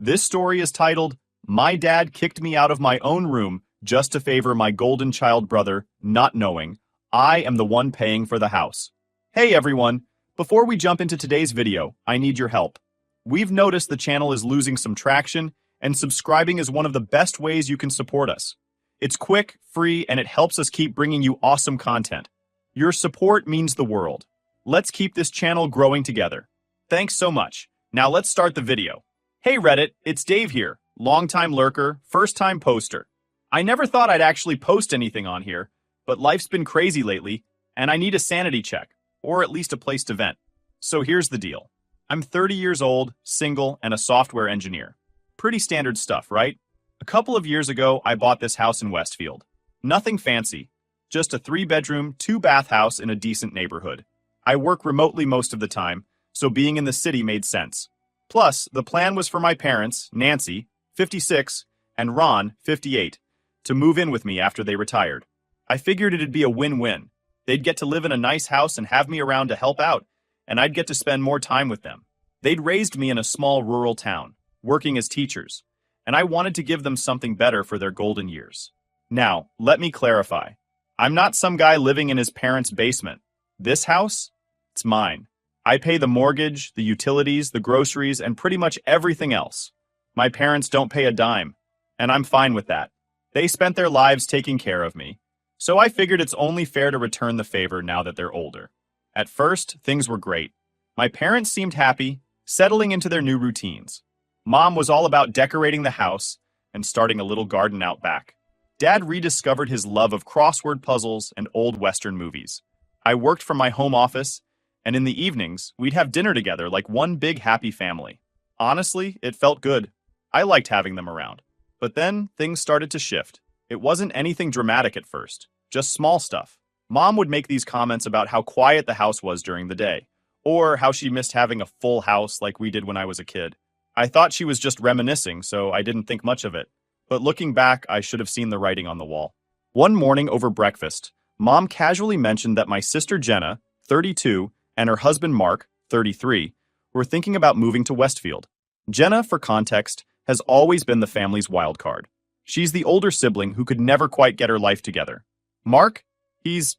This story is titled, My Dad Kicked Me Out of My Own Room Just to Favor My Golden Child Brother, Not Knowing I Am the One Paying for the House. Hey everyone, before we jump into today's video, I need your help. We've noticed the channel is losing some traction, and subscribing is one of the best ways you can support us. It's quick, free, and it helps us keep bringing you awesome content. Your support means the world. Let's keep this channel growing together. Thanks so much. Now let's start the video. Hey Reddit, it's Dave here, longtime lurker, first-time poster. I never thought I'd actually post anything on here, but life's been crazy lately, and I need a sanity check, or at least a place to vent. So here's the deal. I'm 30 years old, single, and a software engineer. Pretty standard stuff, right? A couple of years ago, I bought this house in Westfield. Nothing fancy, just a 3-bedroom, 2-bath house in a decent neighborhood. I work remotely most of the time, so being in the city made sense. Plus, the plan was for my parents, Nancy, 56, and Ron, 58, to move in with me after they retired. I figured it'd be a win-win. They'd get to live in a nice house and have me around to help out, and I'd get to spend more time with them. They'd raised me in a small rural town, working as teachers, and I wanted to give them something better for their golden years. Now, let me clarify. I'm not some guy living in his parents' basement. This house? It's mine. I pay the mortgage, the utilities, the groceries, and pretty much everything else. My parents don't pay a dime, and I'm fine with that. They spent their lives taking care of me, so I figured it's only fair to return the favor now that they're older. At first, things were great. My parents seemed happy, settling into their new routines. Mom was all about decorating the house and starting a little garden out back. Dad rediscovered his love of crossword puzzles and old Western movies. I worked from my home office, and in the evenings, we'd have dinner together like one big happy family. Honestly, it felt good. I liked having them around. But then, things started to shift. It wasn't anything dramatic at first, just small stuff. Mom would make these comments about how quiet the house was during the day, or how she missed having a full house like we did when I was a kid. I thought she was just reminiscing, so I didn't think much of it. But looking back, I should have seen the writing on the wall. One morning over breakfast, Mom casually mentioned that my sister Jenna, 32, and her husband Mark, 33, were thinking about moving to Westfield. Jenna, for context, has always been the family's wild card. She's the older sibling who could never quite get her life together. Mark? He's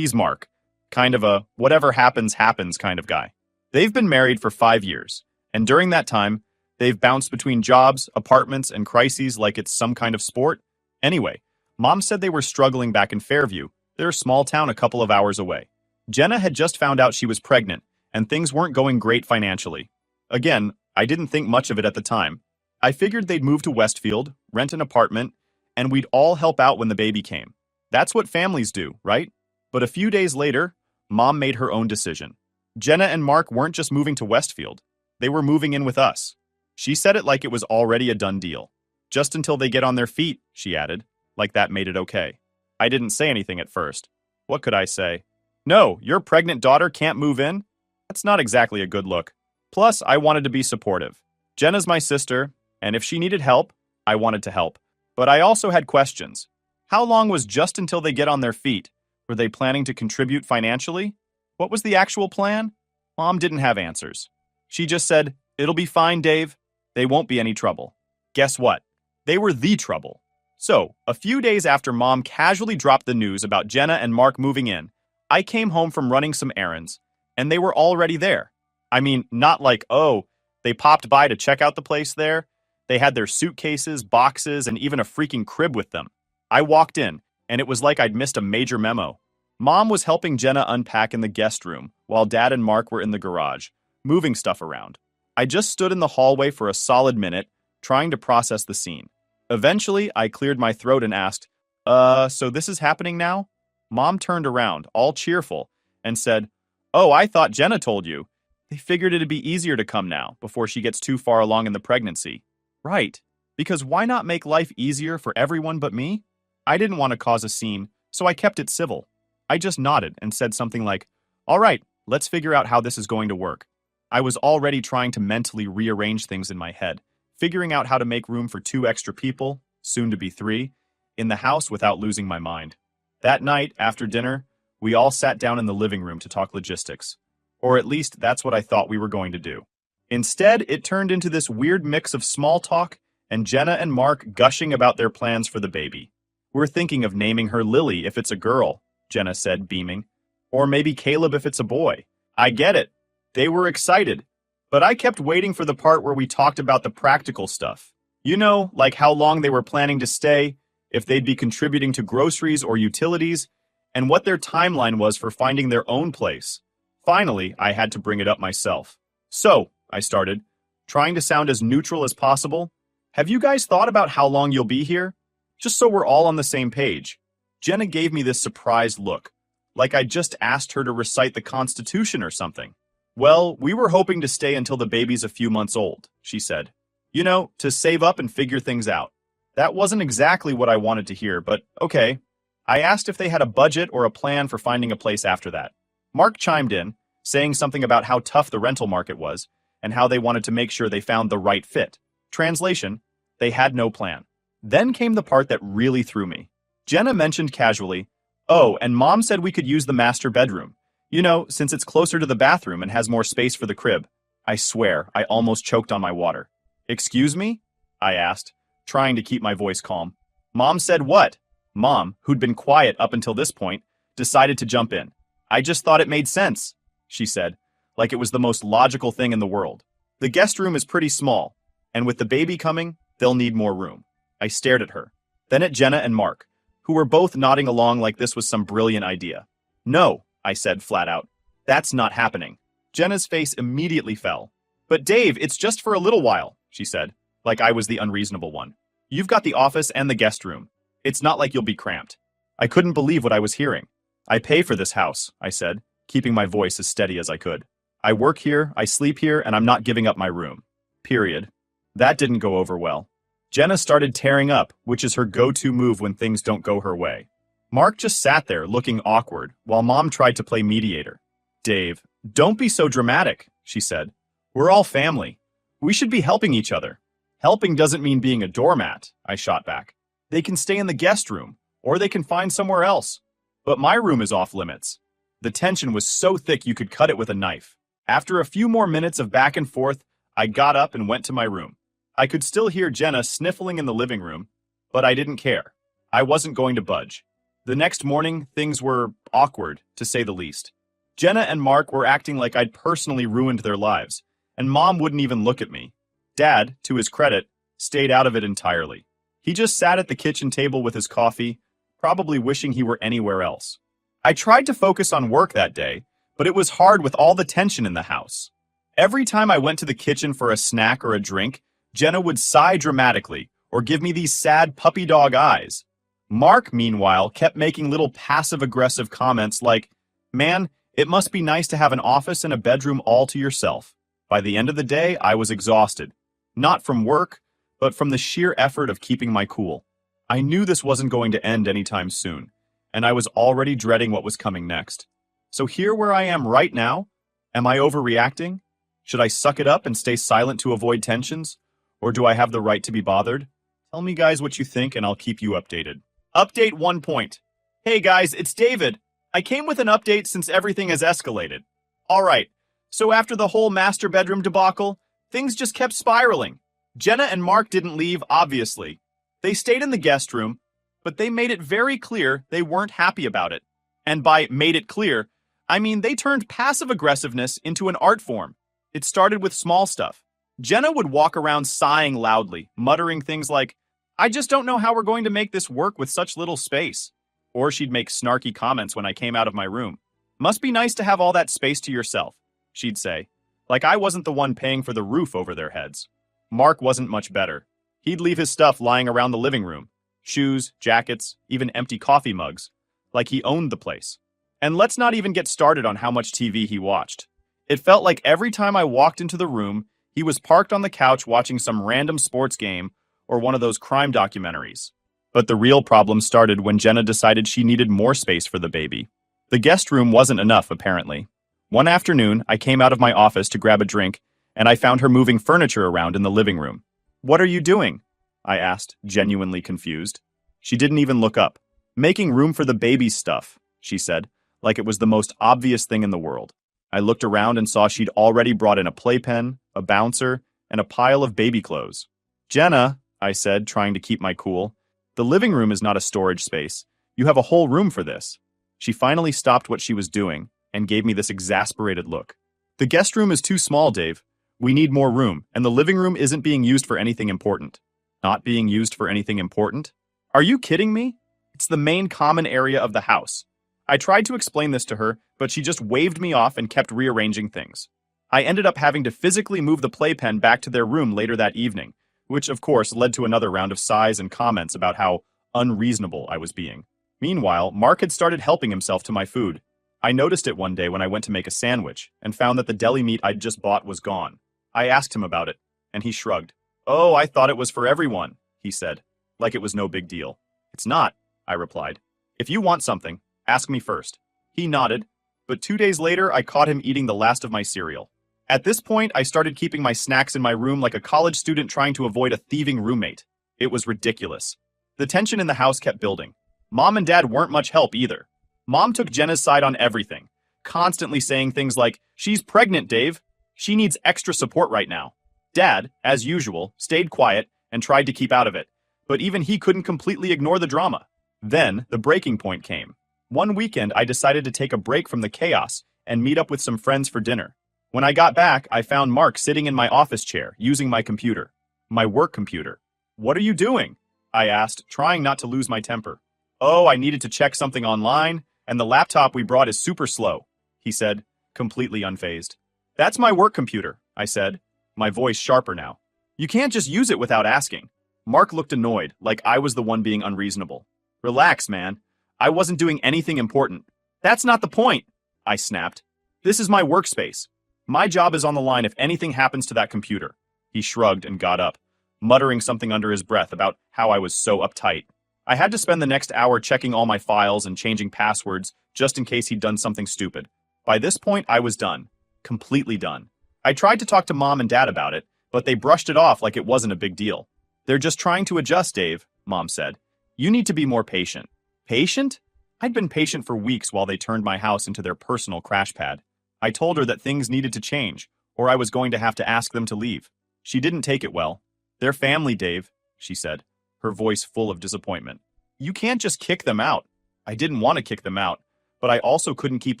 Mark. Kind of a whatever happens, happens kind of guy. They've been married for 5 years, and during that time, they've bounced between jobs, apartments, and crises like it's some kind of sport. Anyway, Mom said they were struggling back in Fairview. They're a small town a couple of hours away. Jenna had just found out she was pregnant, and things weren't going great financially. Again, I didn't think much of it at the time. I figured they'd move to Westfield, rent an apartment, and we'd all help out when the baby came. That's what families do, right? But a few days later, Mom made her own decision. Jenna and Mark weren't just moving to Westfield. They were moving in with us. She said it like it was already a done deal. Just until they get on their feet, she added, like that made it okay. I didn't say anything at first. What could I say? No, your pregnant daughter can't move in? That's not exactly a good look. Plus, I wanted to be supportive. Jenna's my sister, and if she needed help, I wanted to help. But I also had questions. How long was just until they get on their feet? Were they planning to contribute financially? What was the actual plan? Mom didn't have answers. She just said, "It'll be fine, Dave. They won't be any trouble." Guess what? They were the trouble. So, a few days after Mom casually dropped the news about Jenna and Mark moving in, I came home from running some errands, and they were already there. I mean, not like, oh, they popped by to check out the place there. They had their suitcases, boxes, and even a freaking crib with them. I walked in, and it was like I'd missed a major memo. Mom was helping Jenna unpack in the guest room, while Dad and Mark were in the garage, moving stuff around. I just stood in the hallway for a solid minute, trying to process the scene. Eventually, I cleared my throat and asked, so this is happening now? Mom turned around, all cheerful, and said, "Oh, I thought Jenna told you. They figured it'd be easier to come now, before she gets too far along in the pregnancy." Right, because why not make life easier for everyone but me? I didn't want to cause a scene, so I kept it civil. I just nodded and said something like, "All right, let's figure out how this is going to work." I was already trying to mentally rearrange things in my head, figuring out how to make room for 2 extra people, soon to be 3, in the house without losing my mind. That night, after dinner, we all sat down in the living room to talk logistics. Or at least that's what I thought we were going to do. Instead, it turned into this weird mix of small talk and Jenna and Mark gushing about their plans for the baby. We're thinking of naming her Lily if it's a girl, Jenna said, beaming. Or maybe Caleb if it's a boy. I get it. They were excited. But I kept waiting for the part where we talked about the practical stuff. You know, like how long they were planning to stay, if they'd be contributing to groceries or utilities, and what their timeline was for finding their own place. Finally, I had to bring it up myself. So, I started, trying to sound as neutral as possible. Have you guys thought about how long you'll be here? Just so we're all on the same page. Jenna gave me this surprised look, like I'd just asked her to recite the Constitution or something. Well, we were hoping to stay until the baby's a few months old, she said. You know, to save up and figure things out. That wasn't exactly what I wanted to hear, but okay. I asked if they had a budget or a plan for finding a place after that. Mark chimed in, saying something about how tough the rental market was and how they wanted to make sure they found the right fit. Translation, they had no plan. Then came the part that really threw me. Jenna mentioned casually, "Oh, and Mom said we could use the master bedroom. You know, since it's closer to the bathroom and has more space for the crib." I swear, I almost choked on my water. "Excuse me?" I asked, trying to keep my voice calm. "Mom said what?" Mom, who'd been quiet up until this point, decided to jump in. "I just thought it made sense," she said, like it was the most logical thing in the world. "The guest room is pretty small, and with the baby coming, they'll need more room." I stared at her, then at Jenna and Mark, who were both nodding along like this was some brilliant idea. "No," I said flat out. "That's not happening." Jenna's face immediately fell. "But Dave, it's just for a little while," she said, like I was the unreasonable one. "You've got the office and the guest room. It's not like you'll be cramped." I couldn't believe what I was hearing. "I pay for this house," I said, keeping my voice as steady as I could. "I work here, I sleep here, and I'm not giving up my room. Period." That didn't go over well. Jenna started tearing up, which is her go-to move when things don't go her way. Mark just sat there looking awkward, while Mom tried to play mediator. "Dave, don't be so dramatic," she said. "We're all family. We should be helping each other." "Helping doesn't mean being a doormat," I shot back. "They can stay in the guest room, or they can find somewhere else. But my room is off limits." The tension was so thick you could cut it with a knife. After a few more minutes of back and forth, I got up and went to my room. I could still hear Jenna sniffling in the living room, but I didn't care. I wasn't going to budge. The next morning, things were awkward, to say the least. Jenna and Mark were acting like I'd personally ruined their lives, and Mom wouldn't even look at me. Dad, to his credit, stayed out of it entirely. He just sat at the kitchen table with his coffee, probably wishing he were anywhere else. I tried to focus on work that day, but it was hard with all the tension in the house. Every time I went to the kitchen for a snack or a drink, Jenna would sigh dramatically or give me these sad puppy dog eyes. Mark, meanwhile, kept making little passive-aggressive comments like, "Man, it must be nice to have an office and a bedroom all to yourself." By the end of the day, I was exhausted. Not from work, but from the sheer effort of keeping my cool. I knew this wasn't going to end anytime soon, and I was already dreading what was coming next. So here where I am right now, am I overreacting? Should I suck it up and stay silent to avoid tensions? Or do I have the right to be bothered? Tell me guys what you think and I'll keep you updated. Update 1 point. Hey guys, it's David. I came with an update since everything has escalated. Alright, so after the whole master bedroom debacle, things just kept spiraling. Jenna and Mark didn't leave, obviously. They stayed in the guest room, but they made it very clear they weren't happy about it. And by made it clear, I mean they turned passive aggressiveness into an art form. It started with small stuff. Jenna would walk around sighing loudly, muttering things like, "I just don't know how we're going to make this work with such little space." Or she'd make snarky comments when I came out of my room. "Must be nice to have all that space to yourself," she'd say, like I wasn't the one paying for the roof over their heads. Mark wasn't much better. He'd leave his stuff lying around the living room. Shoes, jackets, even empty coffee mugs. Like he owned the place. And let's not even get started on how much TV he watched. It felt like every time I walked into the room, he was parked on the couch watching some random sports game or one of those crime documentaries. But the real problem started when Jenna decided she needed more space for the baby. The guest room wasn't enough, apparently. One afternoon, I came out of my office to grab a drink, and I found her moving furniture around in the living room. "What are you doing?" I asked, genuinely confused. She didn't even look up. "Making room for the baby's stuff," she said, like it was the most obvious thing in the world. I looked around and saw she'd already brought in a playpen, a bouncer, and a pile of baby clothes. Jenna, I said, trying to keep my cool, the living room is not a storage space. You have a whole room for this. She finally stopped what she was doing and gave me this exasperated look. The guest room is too small, Dave. We need more room, and the living room isn't being used for anything important. Not being used for anything important? Are you kidding me? It's the main common area of the house. I tried to explain this to her, but she just waved me off and kept rearranging things. I ended up having to physically move the playpen back to their room later that evening, which of course led to another round of sighs and comments about how unreasonable I was being. Meanwhile, Mark had started helping himself to my food. I noticed it one day when I went to make a sandwich and found that the deli meat I'd just bought was gone. I asked him about it, and he shrugged. "Oh, I thought it was for everyone," he said, like it was no big deal. "It's not," I replied. "If you want something, ask me first." He nodded, but 2 days later I caught him eating the last of my cereal. At this point, I started keeping my snacks in my room like a college student trying to avoid a thieving roommate. It was ridiculous. The tension in the house kept building. Mom and Dad weren't much help either. Mom took Jenna's side on everything, constantly saying things like, "She's pregnant, Dave. She needs extra support right now." Dad, as usual, stayed quiet and tried to keep out of it, but even he couldn't completely ignore the drama. Then, the breaking point came. One weekend, I decided to take a break from the chaos and meet up with some friends for dinner. When I got back, I found Mark sitting in my office chair, using my computer. My work computer. "What are you doing?" I asked, trying not to lose my temper. "Oh, I needed to check something online, and the laptop we brought is super slow," he said, completely unfazed. "That's my work computer," I said, my voice sharper now. "You can't just use it without asking." Mark looked annoyed, like I was the one being unreasonable. "Relax, man. I wasn't doing anything important." "That's not the point," I snapped. "This is my workspace. My job is on the line if anything happens to that computer." He shrugged and got up, muttering something under his breath about how I was so uptight. I had to spend the next hour checking all my files and changing passwords just in case he'd done something stupid. By this point, I was done. Completely done. I tried to talk to Mom and Dad about it, but they brushed it off like it wasn't a big deal. "They're just trying to adjust, Dave," Mom said. "You need to be more patient." Patient? I'd been patient for weeks while they turned my house into their personal crash pad. I told her that things needed to change, or I was going to have to ask them to leave. She didn't take it well. "They're family, Dave," she said, her voice full of disappointment. "You can't just kick them out." I didn't want to kick them out, but I also couldn't keep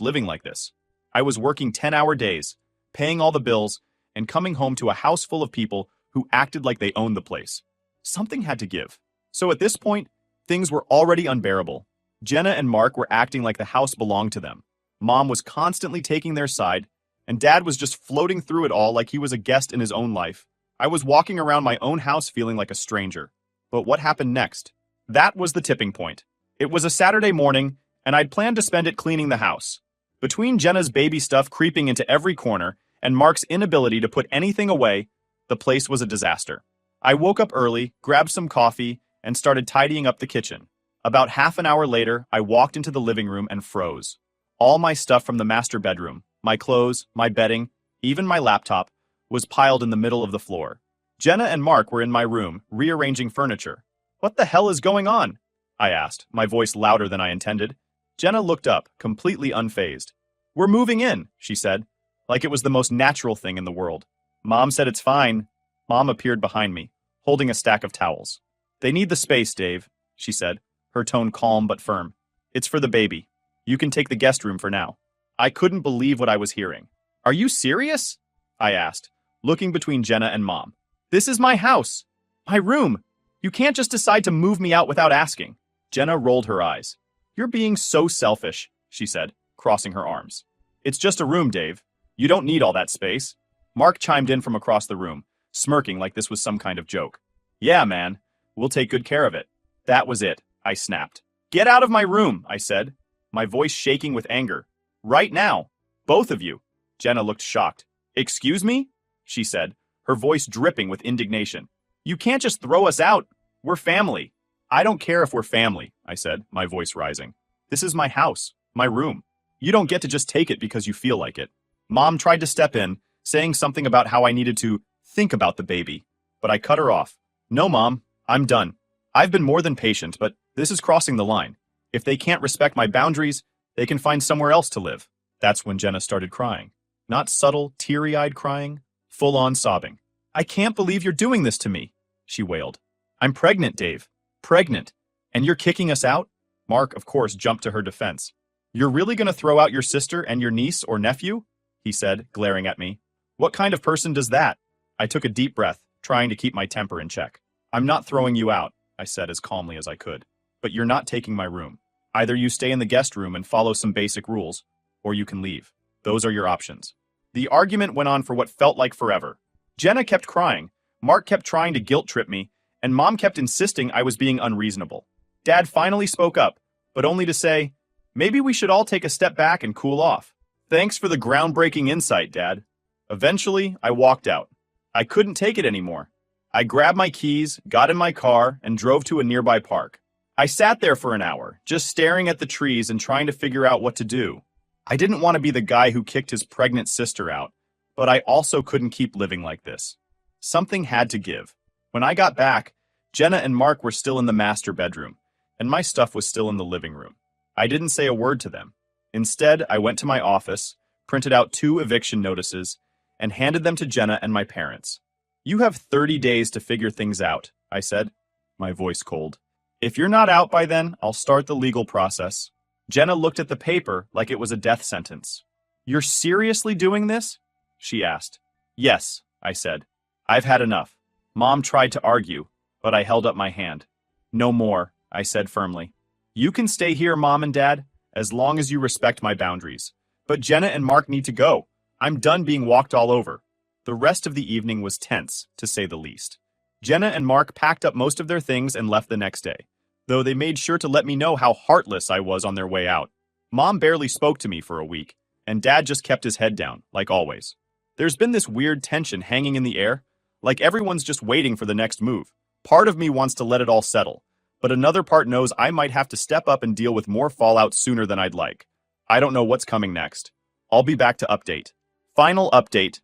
living like this. I was working 10-hour days, paying all the bills, and coming home to a house full of people who acted like they owned the place. Something had to give. So at this point, things were already unbearable. Jenna and Mark were acting like the house belonged to them. Mom was constantly taking their side, and Dad was just floating through it all like he was a guest in his own life. I was walking around my own house feeling like a stranger. But what happened next? That was the tipping point. It was a Saturday morning, and I'd planned to spend it cleaning the house. Between Jenna's baby stuff creeping into every corner and Mark's inability to put anything away, the place was a disaster. I woke up early, grabbed some coffee, and started tidying up the kitchen. About half an hour later, I walked into the living room and froze. All my stuff from the master bedroom, my clothes, my bedding, even my laptop, was piled in the middle of the floor. Jenna and Mark were in my room, rearranging furniture. "What the hell is going on?" I asked, my voice louder than I intended. Jenna looked up, completely unfazed. "We're moving in," she said, like it was the most natural thing in the world. "Mom said it's fine." Mom appeared behind me, holding a stack of towels. "They need the space, Dave," she said, her tone calm but firm. "It's for the baby. You can take the guest room for now." I couldn't believe what I was hearing. "Are you serious?" I asked, looking between Jenna and Mom. "This is my house. My room. You can't just decide to move me out without asking." Jenna rolled her eyes. "You're being so selfish," she said, crossing her arms. "It's just a room, Dave. You don't need all that space." Mark chimed in from across the room, smirking like this was some kind of joke. "Yeah, man. We'll take good care of it." That was it, I snapped. "Get out of my room," I said, my voice shaking with anger. "Right now. Both of you." Jenna looked shocked. "Excuse me?" she said, her voice dripping with indignation. "You can't just throw us out. We're family." "I don't care if we're family," I said, my voice rising. "This is my house, my room. You don't get to just take it because you feel like it." Mom tried to step in, saying something about how I needed to think about the baby, but I cut her off. "No, Mom, I'm done. I've been more than patient, but this is crossing the line. If they can't respect my boundaries, they can find somewhere else to live." That's when Jenna started crying. Not subtle, teary-eyed crying, full-on sobbing. I can't believe you're doing this to me, she wailed. I'm pregnant, Dave. Pregnant. And you're kicking us out? Mark, of course, jumped to her defense. You're really going to throw out your sister and your niece or nephew? He said, glaring at me. What kind of person does that? I took a deep breath, trying to keep my temper in check. I'm not throwing you out, I said as calmly as I could. But you're not taking my room. Either you stay in the guest room and follow some basic rules, or you can leave. Those are your options. The argument went on for what felt like forever. Jenna kept crying, Mark kept trying to guilt-trip me, and Mom kept insisting I was being unreasonable. Dad finally spoke up, but only to say, maybe we should all take a step back and cool off. Thanks for the groundbreaking insight, Dad. Eventually, I walked out. I couldn't take it anymore. I grabbed my keys, got in my car, and drove to a nearby park. I sat there for an hour, just staring at the trees and trying to figure out what to do. I didn't want to be the guy who kicked his pregnant sister out, but I also couldn't keep living like this. Something had to give. When I got back, Jenna and Mark were still in the master bedroom, and my stuff was still in the living room. I didn't say a word to them. Instead, I went to my office, printed out 2 eviction notices, and handed them to Jenna and my parents. You have 30 days to figure things out, I said, my voice cold. If you're not out by then, I'll start the legal process. Jenna looked at the paper like it was a death sentence. You're seriously doing this? She asked. Yes, I said. I've had enough. Mom tried to argue, but I held up my hand. No more, I said firmly. You can stay here, Mom and Dad, as long as you respect my boundaries. But Jenna and Mark need to go. I'm done being walked all over. The rest of the evening was tense, to say the least. Jenna and Mark packed up most of their things and left the next day, though they made sure to let me know how heartless I was on their way out. Mom barely spoke to me for a week, and Dad just kept his head down, like always. There's been this weird tension hanging in the air, like everyone's just waiting for the next move. Part of me wants to let it all settle, but another part knows I might have to step up and deal with more fallout sooner than I'd like. I don't know what's coming next. I'll be back to update. Final update.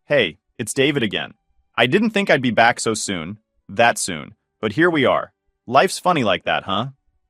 Hey, it's David again. I didn't think I'd be back so soon, but here we are. Life's funny like that, huh?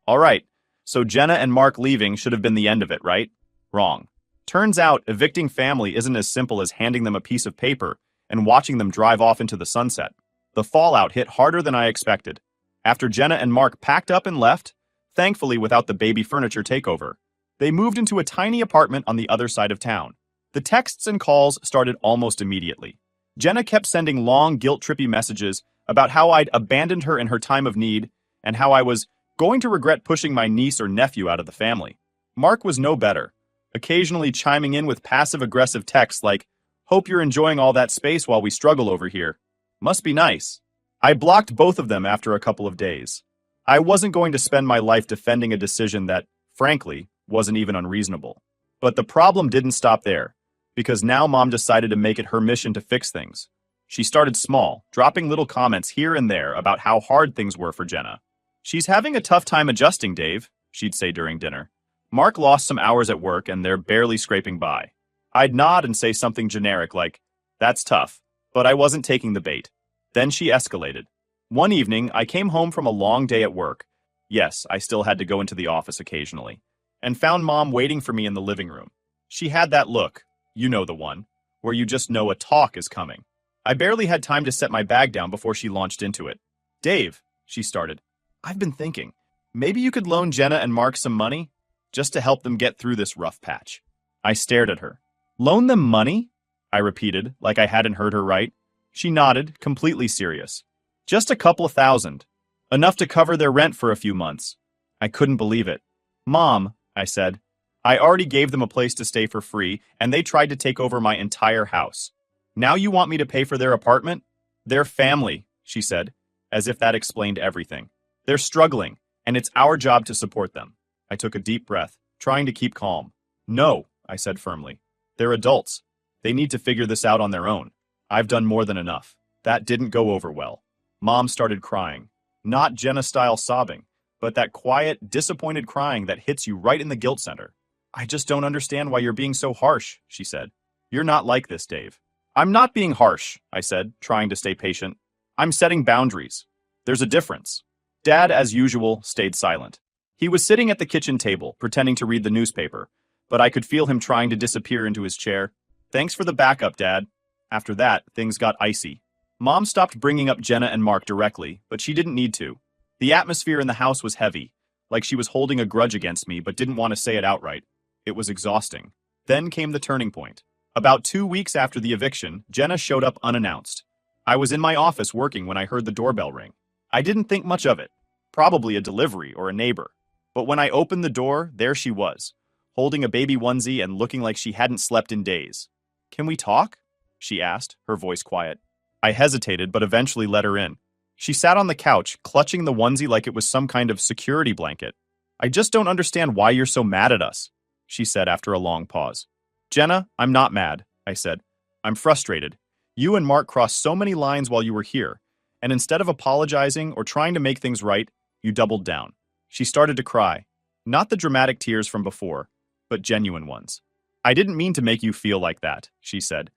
Alright, so Jenna and Mark leaving should have been the end of it, right? Wrong. Turns out, evicting family isn't as simple as handing them a piece of paper and watching them drive off into the sunset. The fallout hit harder than I expected. After Jenna and Mark packed up and left, thankfully without the baby furniture takeover, they moved into a tiny apartment on the other side of town. The texts and calls started almost immediately. Jenna kept sending long, guilt-trippy messages about how I'd abandoned her in her time of need and how I was going to regret pushing my niece or nephew out of the family. Mark was no better, occasionally chiming in with passive-aggressive texts like, "Hope you're enjoying all that space while we struggle over here. Must be nice." I blocked both of them after a couple of days. I wasn't going to spend my life defending a decision that, frankly, wasn't even unreasonable. But the problem didn't stop there, because now Mom decided to make it her mission to fix things. She started small, dropping little comments here and there about how hard things were for Jenna. "She's having a tough time adjusting, Dave," she'd say during dinner. Mark lost some hours at work and they're barely scraping by. I'd nod and say something generic like, "That's tough," but I wasn't taking the bait. Then she escalated. One evening, I came home from a long day at work. Yes, I still had to go into the office occasionally, and found Mom waiting for me in the living room. She had that look, you know the one, where you just know a talk is coming. I barely had time to set my bag down before she launched into it. "Dave," she started, "I've been thinking, maybe you could loan Jenna and Mark some money, just to help them get through this rough patch." I stared at her. "Loan them money?" I repeated, like I hadn't heard her right. She nodded, completely serious. "Just a couple of $1,000. Enough to cover their rent for a few months." I couldn't believe it. "Mom," I said, "I already gave them a place to stay for free, and they tried to take over my entire house. Now you want me to pay for their apartment? They're family," she said, as if that explained everything. "They're struggling, and it's our job to support them." I took a deep breath, trying to keep calm. "No," I said firmly. "They're adults. They need to figure this out on their own. I've done more than enough." That didn't go over well. Mom started crying. Not Jenna-style sobbing, but that quiet, disappointed crying that hits you right in the guilt center. "I just don't understand why you're being so harsh," she said. "You're not like this, Dave." "I'm not being harsh," I said, trying to stay patient. "I'm setting boundaries. There's a difference." Dad, as usual, stayed silent. He was sitting at the kitchen table, pretending to read the newspaper, but I could feel him trying to disappear into his chair. Thanks for the backup, Dad. After that, things got icy. Mom stopped bringing up Jenna and Mark directly, but she didn't need to. The atmosphere in the house was heavy, like she was holding a grudge against me but didn't want to say it outright. It was exhausting. Then came the turning point. About 2 weeks after the eviction, Jenna showed up unannounced. I was in my office working when I heard the doorbell ring. I didn't think much of it. Probably a delivery or a neighbor. But when I opened the door, there she was, holding a baby onesie and looking like she hadn't slept in days. "Can we talk?" she asked, her voice quiet. I hesitated, but eventually let her in. She sat on the couch, clutching the onesie like it was some kind of security blanket. "I just don't understand why you're so mad at us," she said after a long pause. "Jenna, I'm not mad," I said. "I'm frustrated. You and Mark crossed so many lines while you were here, and instead of apologizing or trying to make things right, you doubled down." She started to cry. Not the dramatic tears from before, but genuine ones. "I didn't mean to make you feel like that," she said.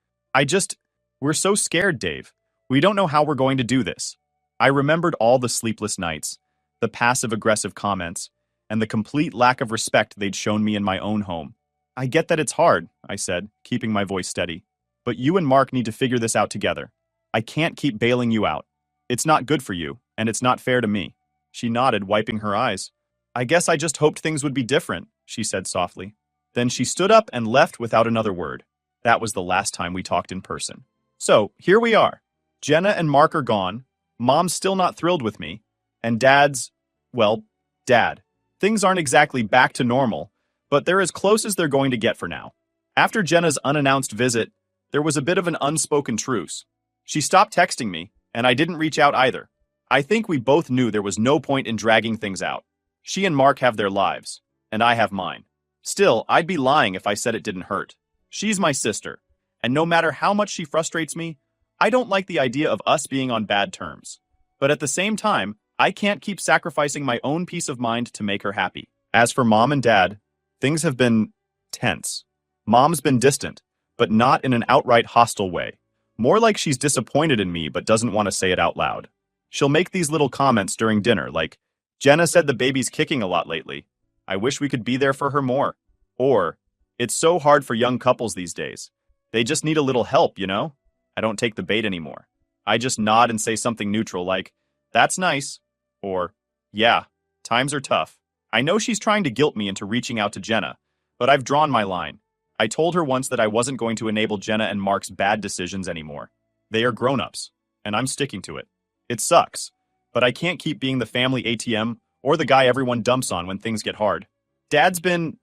We're so scared, Dave. We don't know how we're going to do this." I remembered all the sleepless nights, the passive-aggressive comments, and the complete lack of respect they'd shown me in my own home. "I get that it's hard," I said, keeping my voice steady. "But you and Mark need to figure this out together. I can't keep bailing you out. It's not good for you, and it's not fair to me." She nodded, wiping her eyes. "I guess I just hoped things would be different," she said softly. Then she stood up and left without another word. That was the last time we talked in person. So, here we are. Jenna and Mark are gone, Mom's still not thrilled with me, and Dad. Things aren't exactly back to normal, but they're as close as they're going to get for now. After Jenna's unannounced visit, there was a bit of an unspoken truce. She stopped texting me, and I didn't reach out either. I think we both knew there was no point in dragging things out. She and Mark have their lives, and I have mine. Still, I'd be lying if I said it didn't hurt. She's my sister, and no matter how much she frustrates me, I don't like the idea of us being on bad terms. But at the same time, I can't keep sacrificing my own peace of mind to make her happy. As for Mom and Dad, things have been tense. Mom's been distant, but not in an outright hostile way. More like she's disappointed in me but doesn't want to say it out loud. She'll make these little comments during dinner, like, "Jenna said the baby's kicking a lot lately. I wish we could be there for her more." Or, "It's so hard for young couples these days. They just need a little help, you know?" I don't take the bait anymore. I just nod and say something neutral like, "That's nice." Or, "Yeah, times are tough." I know she's trying to guilt me into reaching out to Jenna, but I've drawn my line. I told her once that I wasn't going to enable Jenna and Mark's bad decisions anymore. They are grown-ups, and I'm sticking to it. It sucks, but I can't keep being the family ATM or the guy everyone dumps on when things get hard. Dad's been,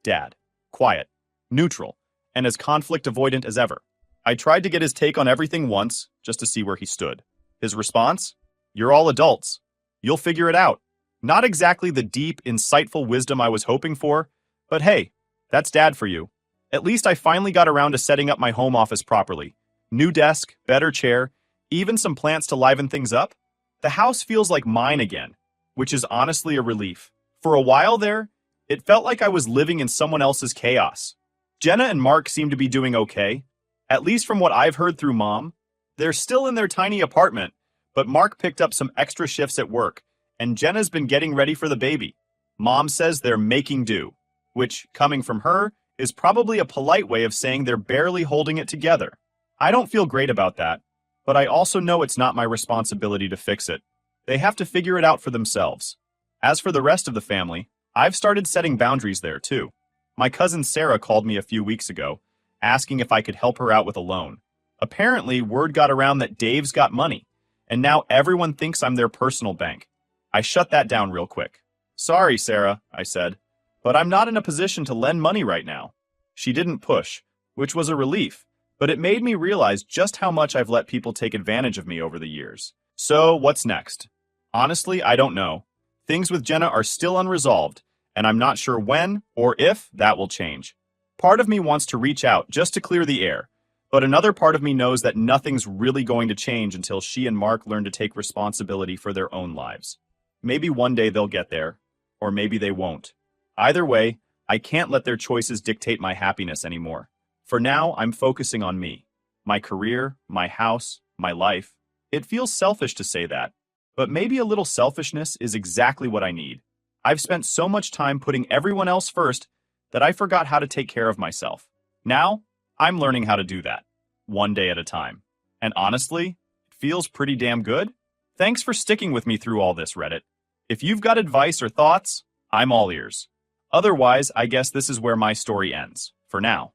Dad. Quiet, neutral, and as conflict avoidant as ever. I tried to get his take on everything once, just to see where he stood. His response? "You're all adults. You'll figure it out." Not exactly the deep, insightful wisdom I was hoping for, but hey, that's Dad for you. At least I finally got around to setting up my home office properly. New desk, better chair, even some plants to liven things up. The house feels like mine again, which is honestly a relief. For a while there, it felt like I was living in someone else's chaos. Jenna and Mark seem to be doing okay, at least from what I've heard through Mom. They're still in their tiny apartment, but Mark picked up some extra shifts at work, and Jenna's been getting ready for the baby. Mom says they're making do, which, coming from her, is probably a polite way of saying they're barely holding it together. I don't feel great about that, but I also know it's not my responsibility to fix it. They have to figure it out for themselves. As for the rest of the family, I've started setting boundaries there too. My cousin Sarah called me a few weeks ago, asking if I could help her out with a loan. Apparently, word got around that Dave's got money, and now everyone thinks I'm their personal bank. I shut that down real quick. "Sorry, Sarah," I said, "but I'm not in a position to lend money right now." She didn't push, which was a relief, but it made me realize just how much I've let people take advantage of me over the years. So, what's next? Honestly, I don't know. Things with Jenna are still unresolved, and I'm not sure when or if that will change. Part of me wants to reach out just to clear the air, but another part of me knows that nothing's really going to change until she and Mark learn to take responsibility for their own lives. Maybe one day they'll get there, or maybe they won't. Either way, I can't let their choices dictate my happiness anymore. For now, I'm focusing on me, my career, my house, my life. It feels selfish to say that, but maybe a little selfishness is exactly what I need. I've spent so much time putting everyone else first that I forgot how to take care of myself. Now, I'm learning how to do that, one day at a time. And honestly, it feels pretty damn good. Thanks for sticking with me through all this, Reddit. If you've got advice or thoughts, I'm all ears. Otherwise, I guess this is where my story ends, for now.